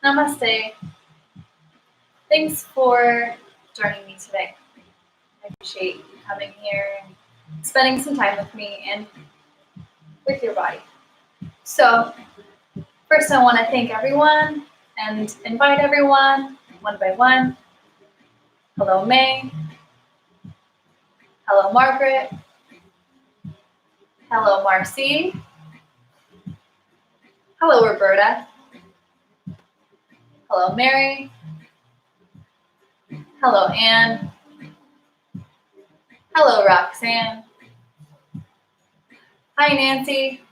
Namaste. Thanks for joining me today. I appreciate you coming here and spending some time with me and with your body. So, first I want to thank everyone and invite everyone one by one. Hello, May. Hello, Margaret. Hello, Marcy. Hello, Roberta. Hello, Mary. Hello, Anne. Hello, Roxanne. Hi, Nancy.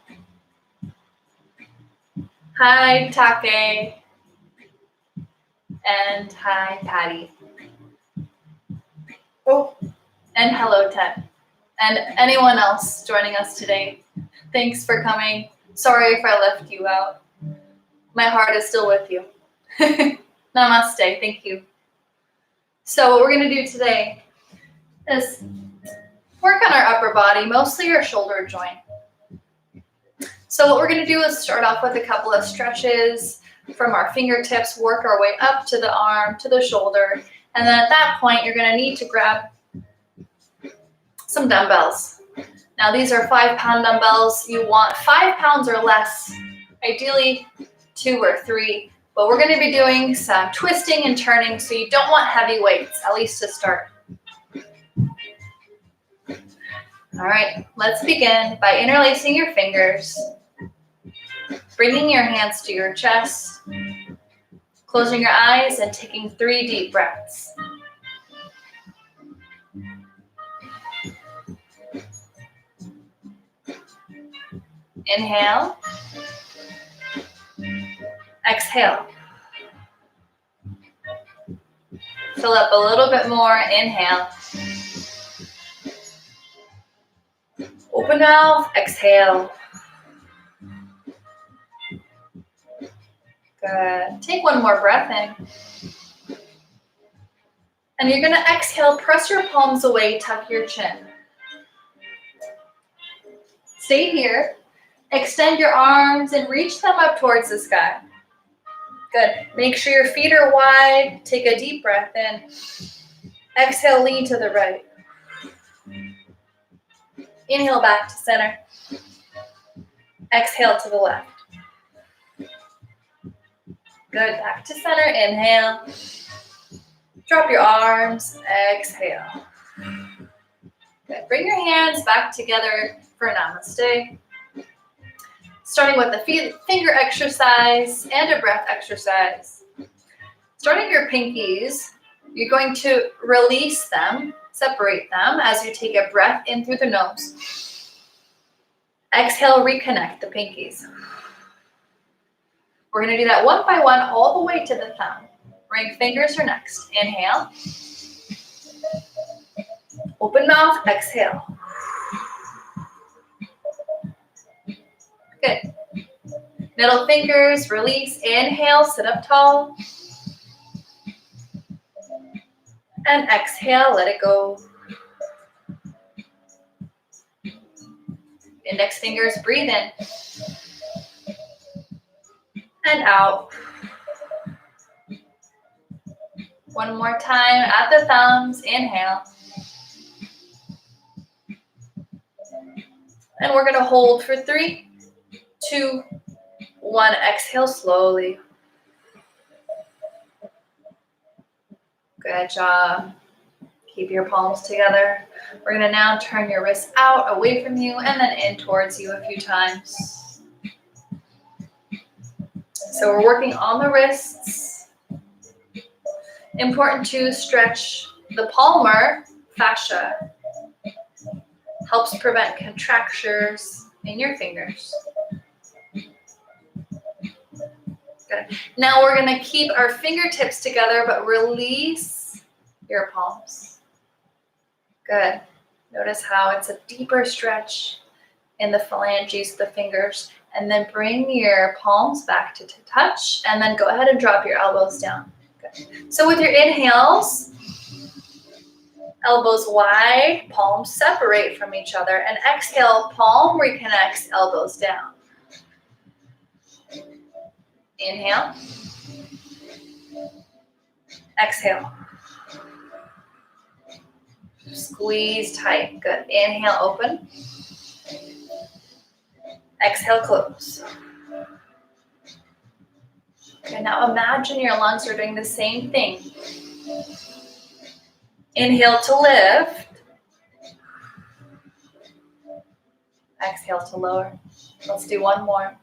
Hi, Take. And hi, Patty. Oh, and hello, Ted. And anyone else joining us today, thanks for coming. Sorry if I left you out. My heart is still with you. Namaste, thank you. So what we're going to do today is work on our upper body, mostly our shoulder joint. So what we're going to do is start off with a couple of stretches from our fingertips, work our way up to the arm, to the shoulder, and then at that point you're going to need to grab some dumbbells. Now these are 5-pound dumbbells. You want 5 pounds or less, ideally 2 or 3, but we're going to be doing some twisting and turning, so you don't want heavy weights, at least to start. All right, let's begin by interlacing your fingers, bringing your hands to your chest, closing your eyes and taking 3 deep breaths. Inhale. Exhale. Fill up a little bit more. Inhale. Open mouth. Exhale. Good. Take one more breath in. And you're going to exhale. Press your palms away. Tuck your chin. Stay here. Extend your arms and reach them up towards the sky. Good. Make sure your feet are wide. Take a deep breath in. Exhale, lean to the right. Inhale back to center. Exhale to the left. Good. Back to center. Inhale. Drop your arms. Exhale. Good. Bring your hands back together for Namaste. Starting with a finger exercise and a breath exercise. Starting your pinkies, you're going to release them, separate them as you take a breath in through the nose. Exhale, reconnect the pinkies. We're going to do that one by one all the way to the thumb. Ring fingers are next. Inhale. Open mouth, exhale. Good. Middle fingers, release. Inhale, sit up tall. And exhale, let it go. Index fingers, breathe in. And out. One more time at the thumbs. Inhale. And we're going to hold for 3, 2, 1. Exhale slowly. Good job. Keep your palms together. We're going to now turn your wrists out, away from you, and then in towards you a few times. So we're working on the wrists. Important to stretch the palmar fascia. Helps prevent contractures in your fingers. Good. Now we're going to keep our fingertips together, but release your palms. Good. Notice how it's a deeper stretch in the phalanges, the fingers, and then bring your palms back to touch, and then go ahead and drop your elbows down. Good. So with your inhales, elbows wide, palms separate from each other, and exhale, palm reconnects, elbows down. Inhale. Exhale. Squeeze tight. Good. Inhale, open. Exhale, close. Okay, now imagine your lungs are doing the same thing. Inhale to lift. Exhale to lower. Let's do one more.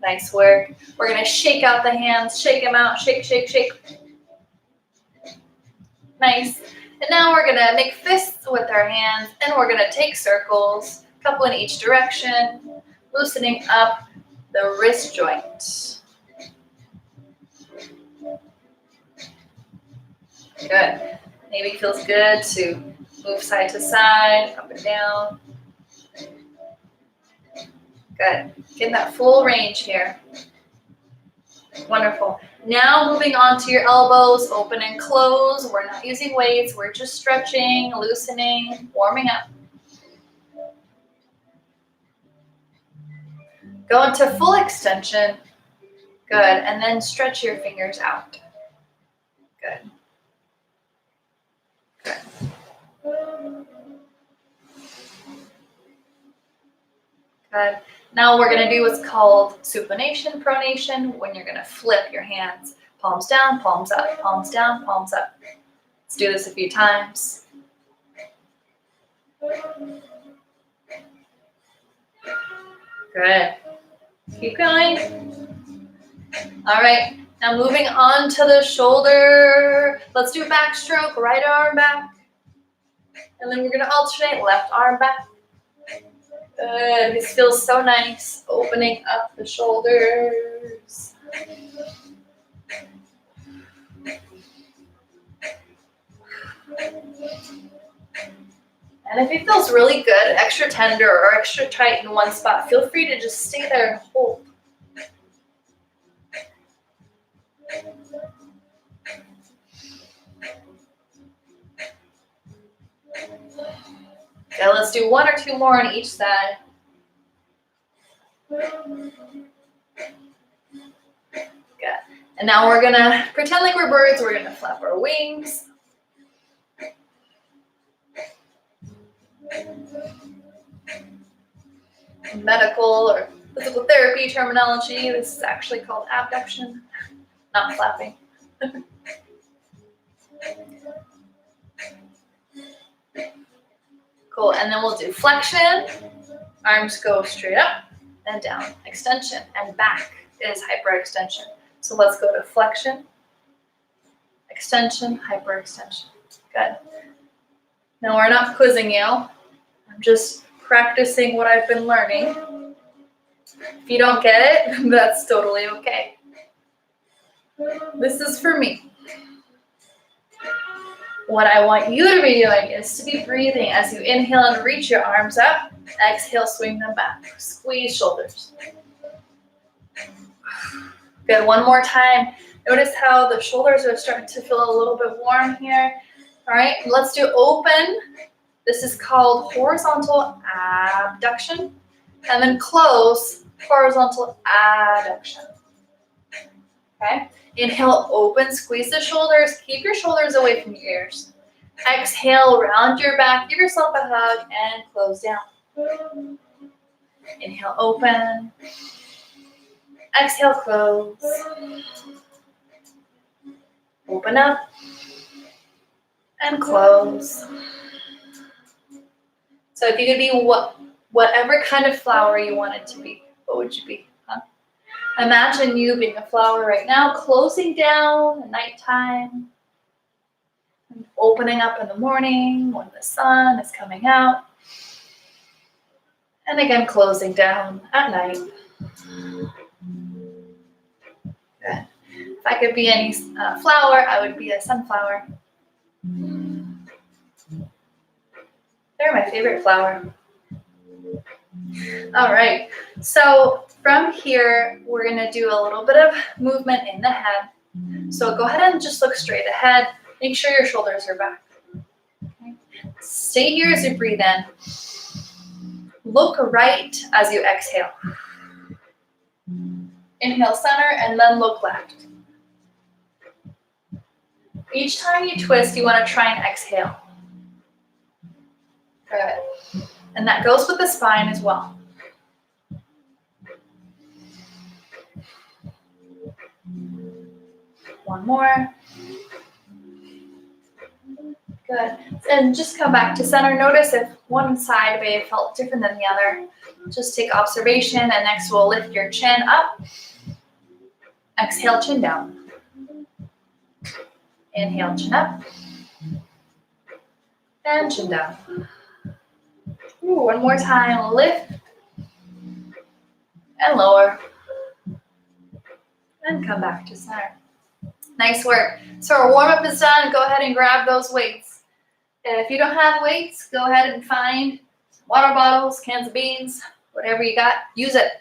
Nice work. We're going to shake out the hands. Shake them out. Shake, shake, shake. Nice. And now we're going to make fists with our hands, and we're going to take circles, a couple in each direction, loosening up the wrist joint. Good. Maybe it feels good to move side to side, up and down. Good. Get that full range here. Wonderful. Now moving on to your elbows, open and close. We're not using weights. We're just stretching, loosening, warming up. Go into full extension. Good. And then stretch your fingers out. Good. Good. Good. Now we're going to do what's called supination, pronation, when you're going to flip your hands. Palms down, palms up, palms down, palms up. Let's do this a few times. Good. Keep going. All right. Now moving on to the shoulder. Let's do a backstroke, right arm back. And then we're going to alternate left arm back. Good. This feels so nice. Opening up the shoulders. And if it feels really good, extra tender or extra tight in one spot, feel free to just stay there and hold. Okay, let's do one or two more on each side. Good. And now we're gonna pretend like we're birds. We're gonna flap our wings. Medical or physical therapy terminology, this is actually called abduction, not flapping. Cool, and then we'll do flexion. Arms go straight up and down. Extension and back is hyperextension. So let's go to flexion, extension, hyperextension. Good. Now we're not quizzing you. I'm just practicing what I've been learning. If you don't get it, that's totally okay. This is for me. What I want you to be doing is to be breathing as you inhale and reach your arms up. Exhale, swing them back. Squeeze shoulders. Good, one more time. Notice how the shoulders are starting to feel a little bit warm here. All right, let's do open. This is called horizontal abduction. And then close, horizontal adduction. Okay, inhale, open, squeeze the shoulders. Keep your shoulders away from your ears. Exhale, round your back, give yourself a hug, and close down. Inhale, open. Exhale, close. Open up. And close. So if you could be whatever kind of flower you wanted to be, what would you be? Huh? Imagine you being a flower right now, closing down at nighttime, and opening up in the morning when the sun is coming out, and again closing down at night. Good. If I could be any flower, I would be a sunflower. They're my favorite flower. All right, so from here, we're gonna do a little bit of movement in the head. So go ahead and just look straight ahead. Make sure your shoulders are back. Okay. Stay here as you breathe in. Look right as you exhale. Inhale center and then look left. Each time you twist, you want to try and exhale. Good. And that goes with the spine as well. One more. Good. And just come back to center. Notice if one side may have felt different than the other. Just take observation, and next we'll lift your chin up. Exhale, chin down. Inhale, chin up. And chin down. Ooh, one more time. Lift. And lower. And come back to center. Nice work. So our warm-up is done. Go ahead and grab those weights. If you don't have weights, go ahead and find water bottles, cans of beans, whatever you got, use it.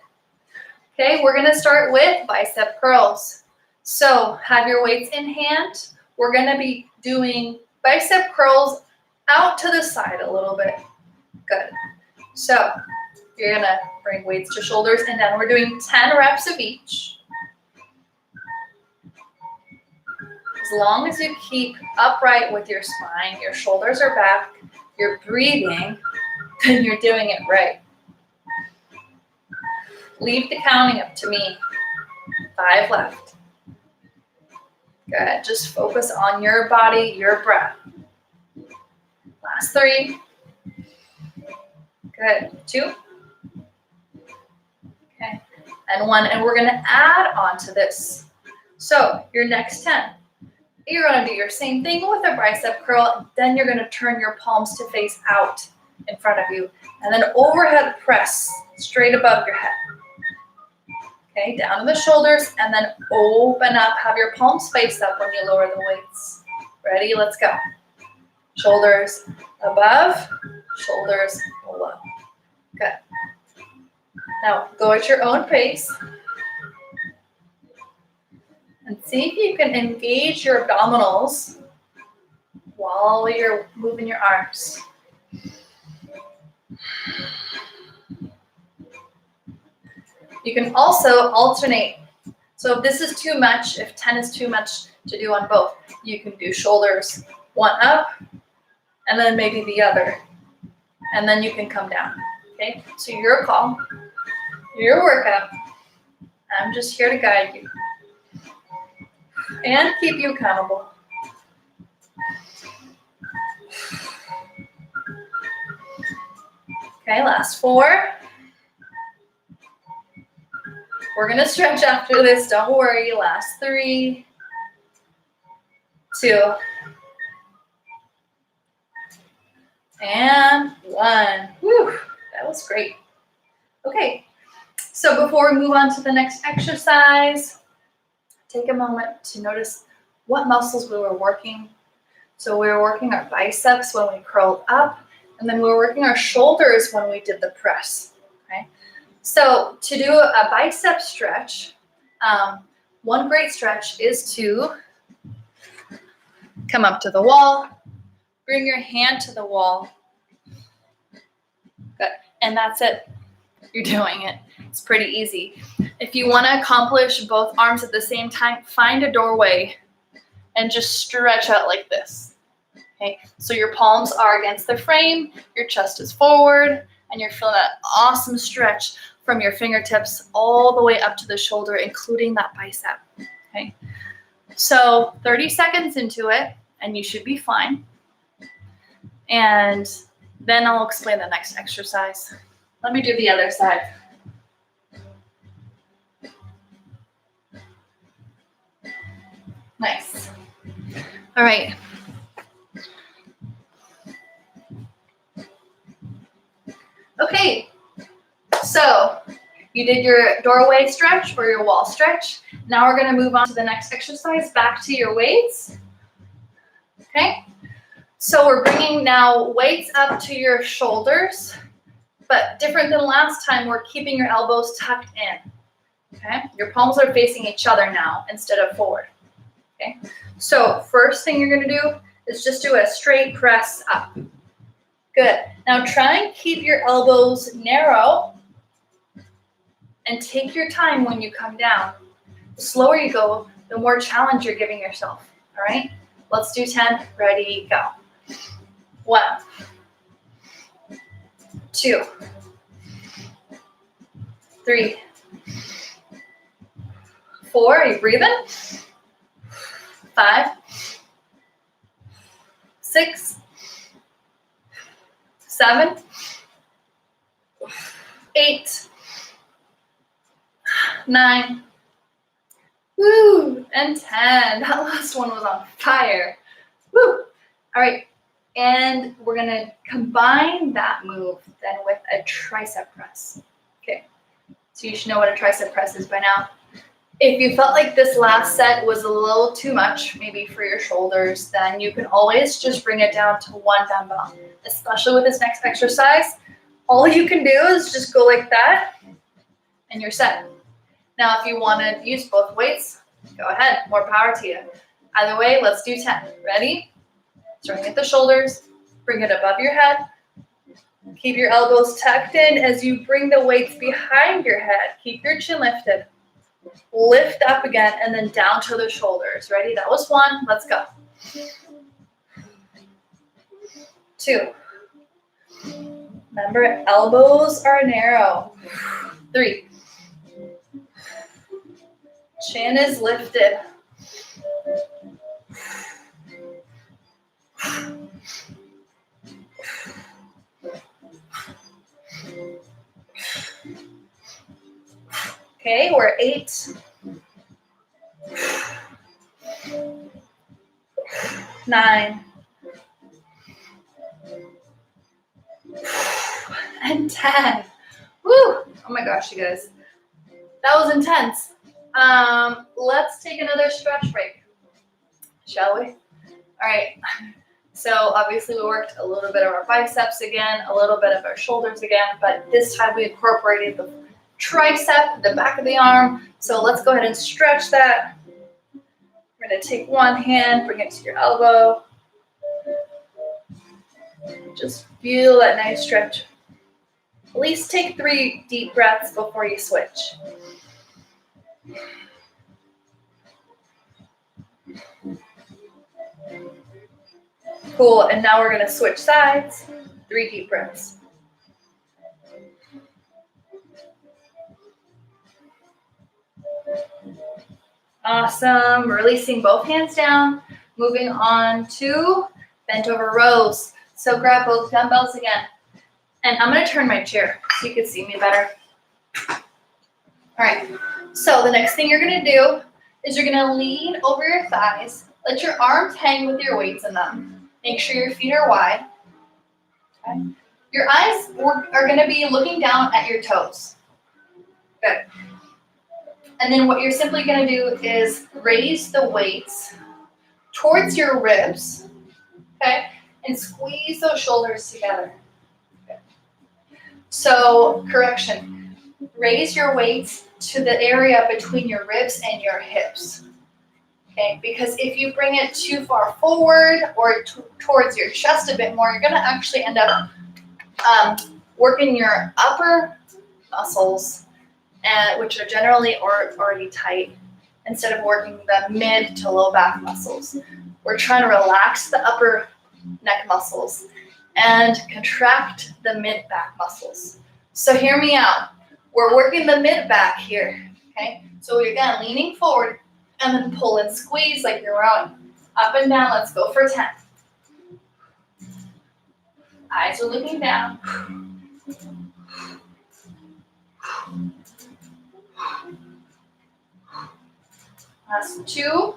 Okay, we're gonna start with bicep curls. So have your weights in hand. We're gonna be doing bicep curls out to the side a little bit. Good. So you're gonna bring weights to shoulders and down. We're doing 10 reps of each. As long as you keep upright with your spine, your shoulders are back, you're breathing, then you're doing it right. Leave the counting up to me. 5 left. Good. Just focus on your body, your breath. Last 3. Good. 2. Okay. And 1. And we're going to add on to this. So your next 10. You're going to do your same thing with a bicep curl. Then you're going to turn your palms to face out in front of you. And then overhead press straight above your head. Okay, down to the shoulders and then open up. Have your palms face up when you lower the weights. Ready? Let's go. Shoulders above, shoulders below. Good. Now go at your own pace. And see if you can engage your abdominals while you're moving your arms. You can also alternate. So if this is too much, if 10 is too much to do on both, you can do shoulders, one up, and then maybe the other. And then you can come down. Okay? So your call, your workout. I'm just here to guide you. And keep you accountable. Okay, last 4. We're going to stretch after this, don't worry. Last 3, 2, and 1. Whew, that was great. Okay, so before we move on to the next exercise, take a moment to notice what muscles we were working. So we were working our biceps when we curled up, and then we were working our shoulders when we did the press, okay? So to do a bicep stretch, one great stretch is to come up to the wall, bring your hand to the wall. Good, and that's it. You're doing it. It's pretty easy. If you want to accomplish both arms at the same time, find a doorway and just stretch out like this. Okay, so your palms are against the frame, your chest is forward, and you're feeling that awesome stretch from your fingertips all the way up to the shoulder, including that bicep. Okay, so 30 seconds into it, and you should be fine. And then I'll explain the next exercise. Let me do the other side. Nice. All right. Okay, so you did your doorway stretch or your wall stretch. Now we're going to move on to the next exercise, back to your weights. Okay, so we're bringing now weights up to your shoulders, but different than last time, we're keeping your elbows tucked in. Okay, your palms are facing each other now instead of forward. Okay, so first thing you're going to do is just do a straight press up. Good. Now try and keep your elbows narrow and take your time when you come down. The slower you go, the more challenge you're giving yourself. All right? Let's do 10. Ready, go. 1, 2, 3, 4. Are you breathing? 5, 6, 7, 8, 9, woo, and 10. That last one was on fire. Woo. All right, and we're gonna combine that move then with a tricep press. Okay, so you should know what a tricep press is by now. If you felt like this last set was a little too much, maybe for your shoulders, then you can always just bring it down to 1 dumbbell. Especially with this next exercise, all you can do is just go like that, and you're set. Now, if you want to use both weights, go ahead. More power to you. Either way, let's do 10. Ready? Starting at the shoulders, bring it above your head. Keep your elbows tucked in as you bring the weights behind your head. Keep your chin lifted. Lift up again and then down to the shoulders. Ready? That was 1. Let's go. 2. Remember, elbows are narrow. 3. Chin is lifted. 8. 9. And 10. Woo! Oh my gosh, you guys. That was intense. Let's take another stretch break, shall we? All right. So obviously we worked a little bit of our biceps again, a little bit of our shoulders again, but this time we incorporated the tricep, the back of the arm. So let's go ahead and stretch that. We're going to take one hand, bring it to your elbow. Just feel that nice stretch. At least take 3 deep breaths before you switch. Cool, and now we're going to switch sides. 3 deep breaths. Awesome. Releasing both hands down. Moving on to bent over rows. So grab both dumbbells again. And I'm going to turn my chair so you can see me better. All right. So the next thing you're going to do is you're going to lean over your thighs. Let your arms hang with your weights in them. Make sure your feet are wide. Okay. Your eyes are going to be looking down at your toes. Good. And then what you're simply going to do is raise the weights towards your ribs, okay? And squeeze those shoulders together. Okay. So, correction, raise your weights to the area between your ribs and your hips, okay? Because if you bring it too far forward or towards your chest a bit more, you're going to actually end up working your upper muscles, which are generally already tight, instead of working the mid to low back muscles. We're trying to relax the upper neck muscles and contract the mid back muscles. So hear me out. We're working the mid back here, okay? So again, leaning forward and then pull and squeeze like you're rowing. Up and down, let's go for 10. Eyes are looking down. Last 2,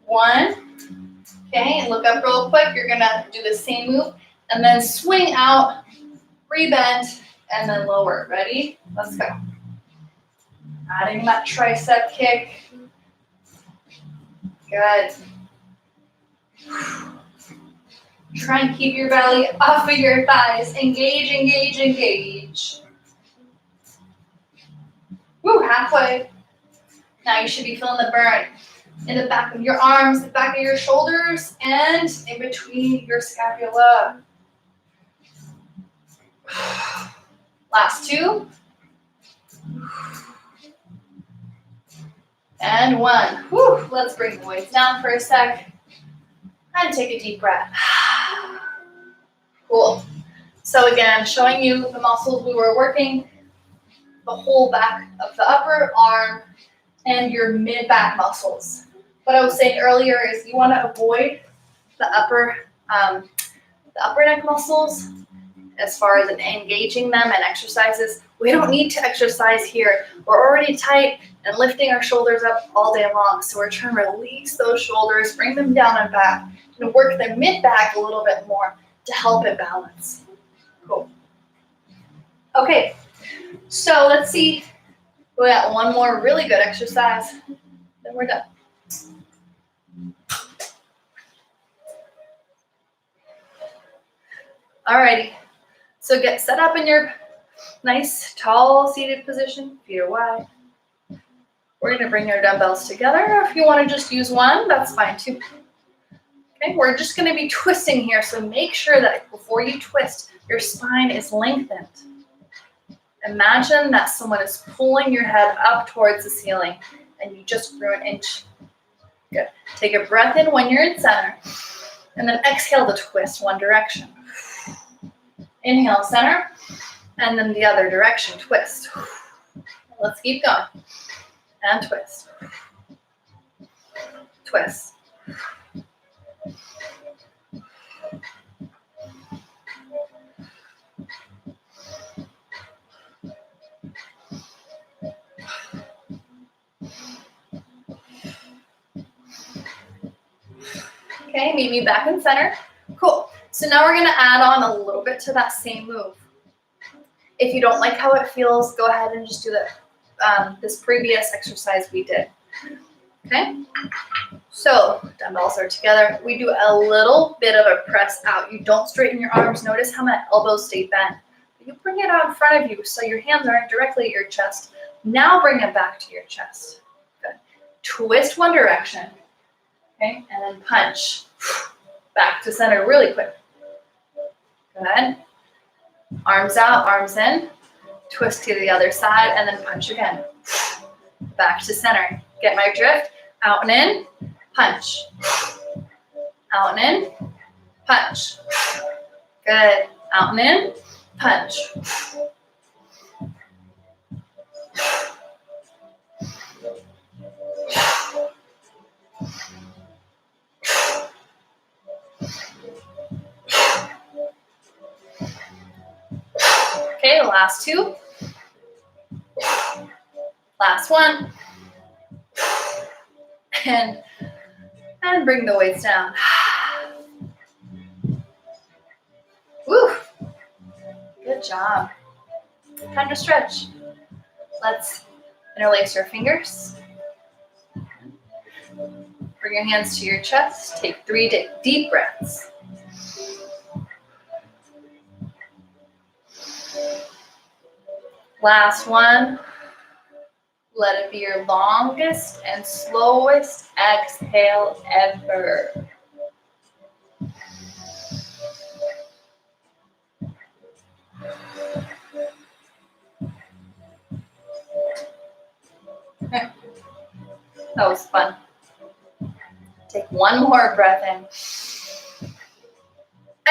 1. Okay, and look up real quick. You're gonna do the same move and then swing out, rebend, and then lower. Ready? Let's go. Adding that tricep kick. Good. Try and keep your belly off of your thighs. Engage, engage, engage. Woo, halfway. Now you should be feeling the burn in the back of your arms, the back of your shoulders, and in between your scapula. Last 2. And 1. Whew. Let's bring the weights down for a sec. And take a deep breath. Cool. So again, showing you the muscles we were working, the whole back of the upper arm and your mid-back muscles. What I was saying earlier is you want to avoid the upper neck muscles as far as engaging them and exercises. We don't need to exercise here. We're already tight and lifting our shoulders up all day long. So we're trying to release those shoulders, bring them down and back, and work the mid-back a little bit more to help it balance. Cool. Okay, so let's see. We got one more really good exercise, then we're done. Alrighty, so get set up in your nice tall seated position, feet are wide. We're gonna bring your dumbbells together. If you wanna just use one, that's fine too. Okay, we're just gonna be twisting here, so make sure that before you twist, your spine is lengthened. Imagine that someone is pulling your head up towards the ceiling and you just grew an inch. Good. Take a breath in when you're in center and then exhale to twist one direction. Inhale, center, and then the other direction, twist. Let's keep going. And twist. Twist. Okay, meet me back in center. Cool. So now we're gonna add on a little bit to that same move. If you don't like how it feels, go ahead and just do this previous exercise we did. Okay? So dumbbells are together. We do a little bit of a press out. You don't straighten your arms. Notice how my elbows stay bent. You bring it out in front of you so your hands aren't directly at your chest. Now bring it back to your chest. Good. Twist one direction. Okay, and then punch. Back to center really quick. Good. Arms out, arms in. Twist to the other side and then punch again. Back to center. Get my drift? Out and in, punch. Out and in, punch. Good. Out and in, punch. Okay, last 2. Last 1. And bring the weights down. Woo! Good job. Time to stretch. Let's interlace your fingers. Bring your hands to your chest. Take 3 deep breaths. Last one. Let it be your longest and slowest exhale ever. That was fun. Take one more breath in.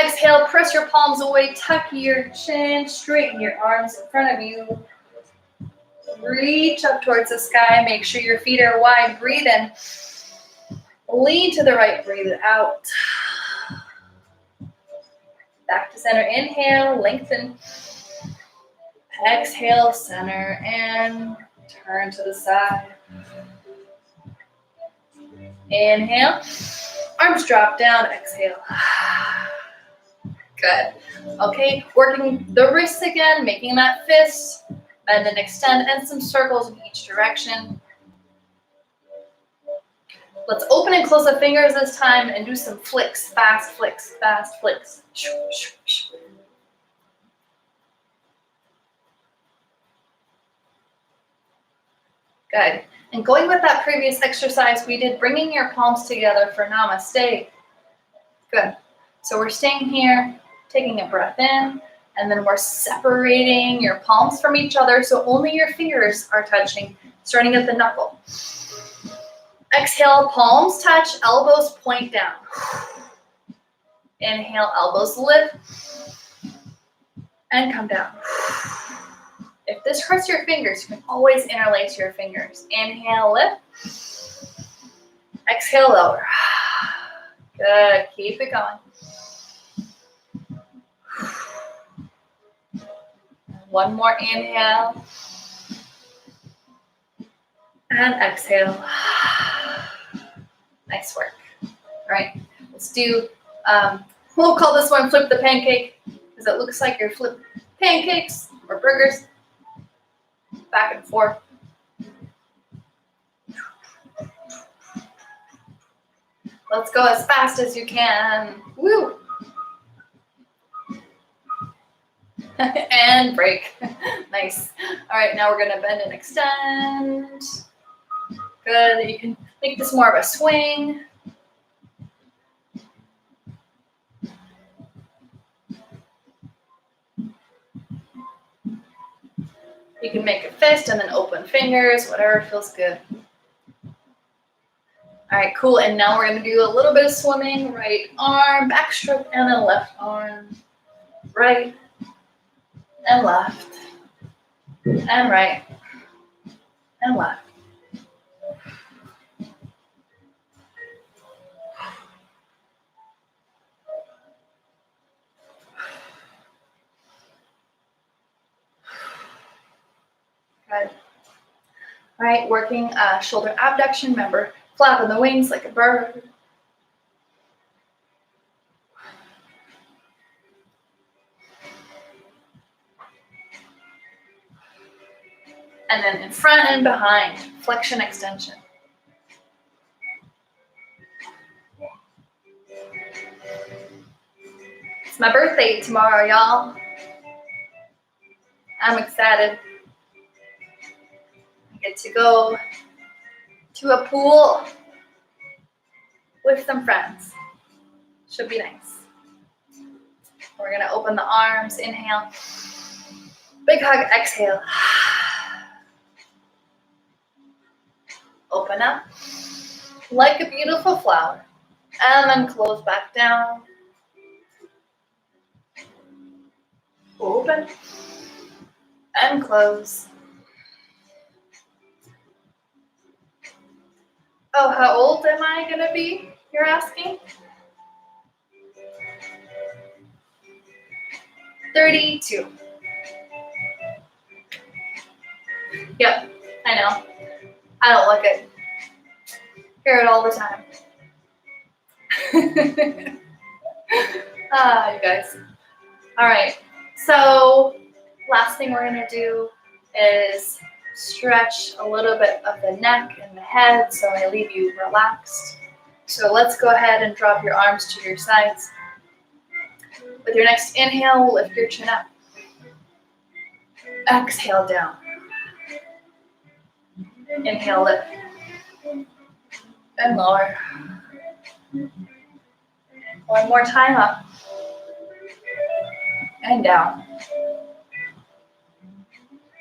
Exhale, press your palms away, tuck your chin, straighten your arms in front of you. Reach up towards the sky, make sure your feet are wide, breathe in. Lean to the right, breathe out. Back to center, inhale, lengthen. Exhale, center, and turn to the side. Inhale, arms drop down, exhale. Good. Okay, working the wrists again, making that fist, bend and extend, and some circles in each direction. Let's open and close the fingers this time and do some flicks, fast flicks, fast flicks. Good. And going with that previous exercise we did, bringing your palms together for namaste. Good. So we're staying here, taking a breath in And then we're separating your palms from each other so only your fingers are touching, starting at the knuckle. Exhale, palms touch, elbows point down. Inhale, elbows lift and come down. If this hurts your fingers, you can always interlace your fingers. Inhale, lift. Exhale, lower. Good, keep it going. One more inhale. And exhale. Nice work. All right, let's do, we'll call this one flip the pancake, because it looks like you're flipping pancakes or burgers back and forth. Let's go as fast as you can. Woo! And break. Nice. All right, now we're gonna bend and extend. Good, you can make this more of a swing. You can make a fist and then open fingers, whatever feels good. All right, cool, and now we're gonna do a little bit of swimming. Right arm, back stroke, and then left arm. Right and left, and right, and left. Good. All right, working shoulder abduction. Remember, flapping the wings like a bird. And then in front and behind, flexion, extension. It's my birthday tomorrow, y'all. I'm excited. I get to go to a pool with some friends. Should be nice. We're gonna open the arms, inhale. Big hug, exhale. Open up like a beautiful flower, and then close back down. Open and close. Oh, how old am I gonna be, you're asking? 32. Yep, I know. I don't look it. Hear it all the time. You guys. All right, so last thing we're gonna do is stretch a little bit of the neck and the head so I leave you relaxed. So let's go ahead and drop your arms to your sides. With your next inhale, lift your chin up. Exhale down. Inhale, lift. And lower. One more time, up. And down.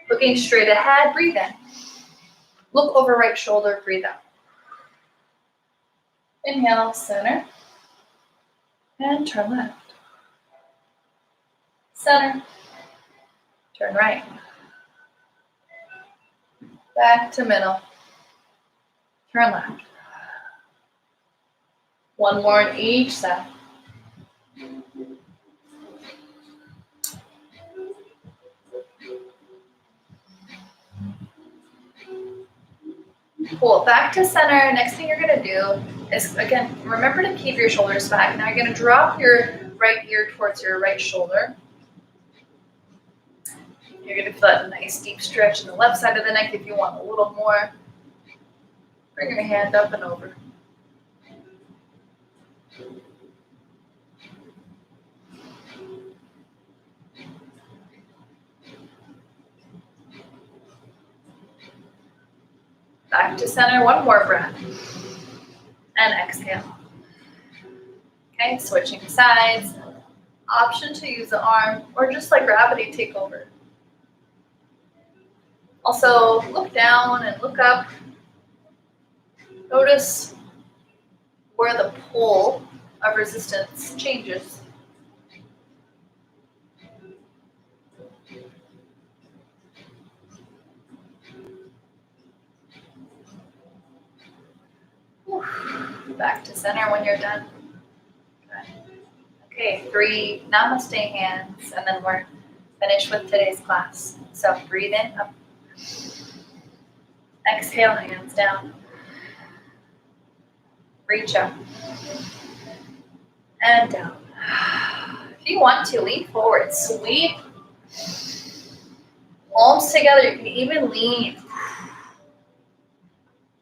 Looking straight ahead, breathe in. Look over right shoulder, breathe out. Inhale, center. And turn left. Center. Turn right. Back to middle. Turn left. One more on each side. Cool, back to center. Next thing you're gonna do is, again, remember to keep your shoulders back. Now you're gonna drop your right ear towards your right shoulder. You're gonna feel that nice deep stretch in the left side of the neck if you want a little more. Bring your hand up and over. Back to center, one more breath. And exhale. Okay, switching sides. option to use the arm or just let gravity take over. Also, look down and look up. Notice where the pull of resistance changes. Back to center when you're done. Good. Okay, 3 namaste hands, and then we're finished with today's class. So breathe in, up. Exhale, hands down. Reach up. And down. If you want to, lean forward. Sweep. Palms together. You can even lean.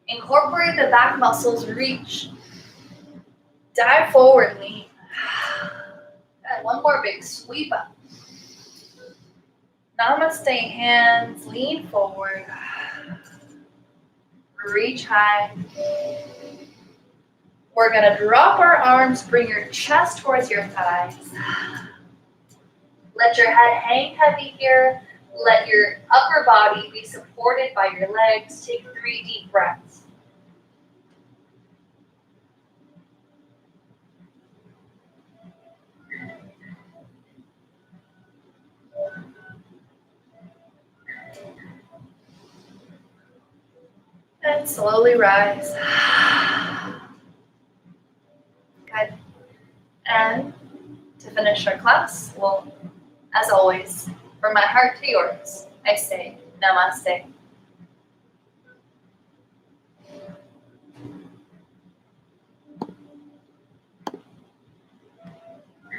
Incorporate the back muscles. Reach. Dive forward, lean. And one more big sweep up. Namaste hands, lean forward. Reach high. We're gonna drop our arms, bring your chest towards your thighs. Let your head hang heavy here. Let your upper body be supported by your legs. Take 3 deep breaths. And slowly rise. Good. And to finish our class, well, as always, from my heart to yours, I say namaste.